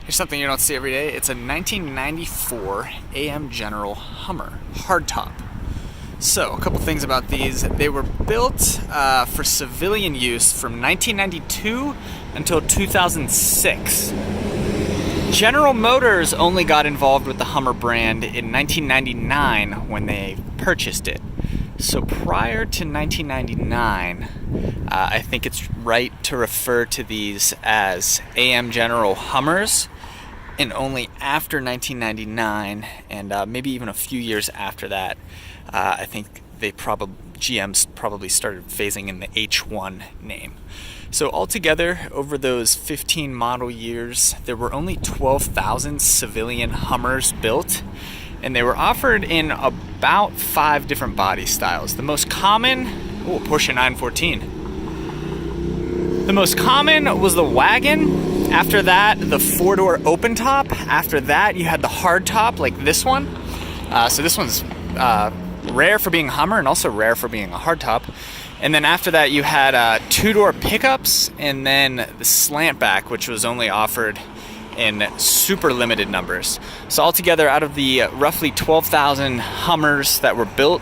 Here's something you don't see every day. It's a 1994 AM General Hummer hardtop. So, a couple things about these. They were built for civilian use from 1992 until 2006. General Motors only got involved with the Hummer brand in 1999 when they purchased it. So prior to 1999, I think it's right to refer to these as AM General Hummers, and only after 1999 and maybe even a few years after that, I think GM's probably started phasing in the H1 name. So altogether, over those 15 model years, there were only 12,000 civilian Hummers built, and they were offered in about 5 different body styles. The most common, Porsche 914. The most common was the wagon. After that, the 4-door open top. After that, you had the hard top like this one. So this one's rare for being a Hummer and also rare for being a hard top. And then after that, you had 2-door pickups, and then the slant back, which was only offered in super limited numbers. So altogether, out of the roughly 12,000 Hummers that were built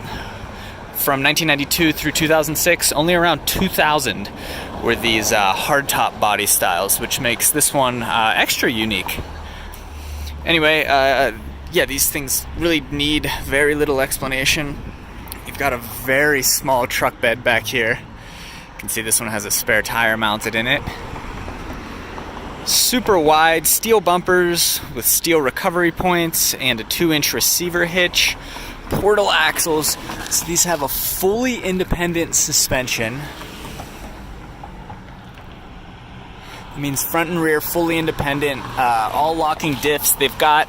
from 1992 through 2006, only around 2,000 were these hardtop body styles, which makes this one extra unique. Anyway, yeah, these things really need very little explanation. You've got a very small truck bed back here. You can see this one has a spare tire mounted in it. Super wide steel bumpers with steel recovery points and a 2-inch receiver hitch. Portal axles. So these have a fully independent suspension. It means front and rear fully independent, all locking diffs. They've got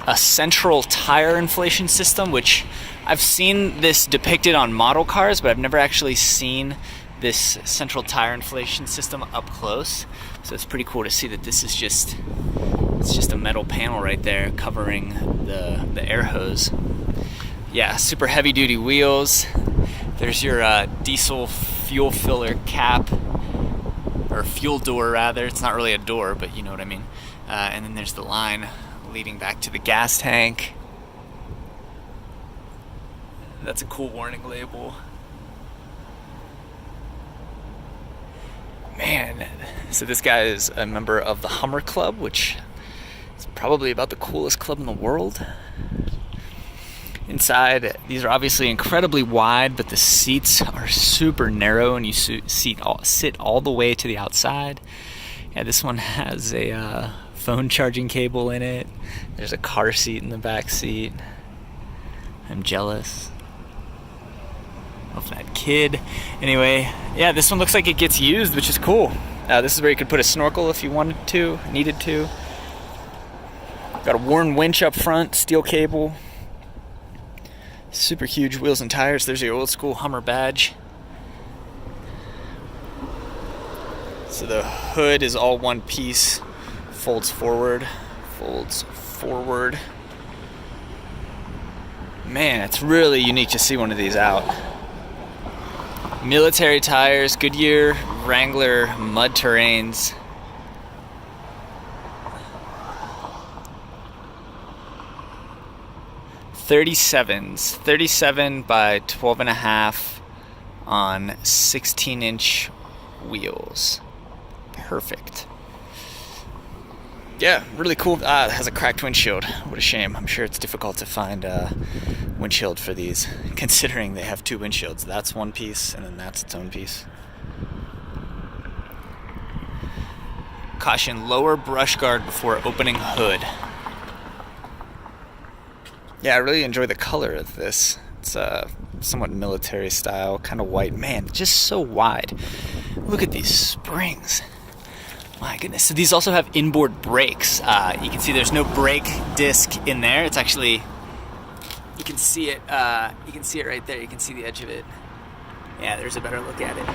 a central tire inflation system, which I've seen this depicted on model cars, but I've never actually seen this central tire inflation system up close. So it's pretty cool to see that this is just a metal panel right there covering the air hose. Yeah, super heavy duty wheels. There's your diesel fuel filler cap, or fuel door rather. It's not really a door, but you know what I mean. And then there's the line leading back to the gas tank. That's a cool warning label. Man, so this guy is a member of the Hummer Club, which is probably about the coolest club in the world. Inside, these are obviously incredibly wide, but the seats are super narrow, and you sit all the way to the outside. Yeah, this one has a phone charging cable in it. There's a car seat in the back seat. I'm jealous of that kid. Anyway, yeah, this one looks like it gets used, which is cool. This is where you could put a snorkel if you needed to. Got a worn winch up front, steel cable. Super huge wheels and tires. There's your old school Hummer badge. So the hood is all one piece, folds forward. Man, it's really unique to see one of these out. Military tires, Goodyear, Wrangler, mud terrains. .37s, 37 by 12.5 on 16-inch wheels. Perfect. Yeah, really cool. It has a cracked windshield. What a shame. I'm sure it's difficult to find a windshield for these, considering they have 2 windshields. That's one piece, and then that's its own piece. Caution, lower brush guard before opening hood. Yeah, I really enjoy the color of this. It's somewhat military style, kind of white. Man, just so wide. Look at these springs. My goodness. So these also have inboard brakes. You can see there's no brake disc in there. It's actually, you can see it right there. You can see the edge of it. Yeah, there's a better look at it.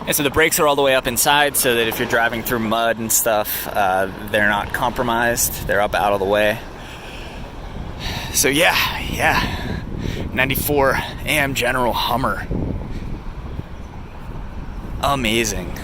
And so the brakes are all the way up inside, so that if you're driving through mud and stuff, they're not compromised. They're up out of the way. So yeah, 94 AM General Hummer. Amazing.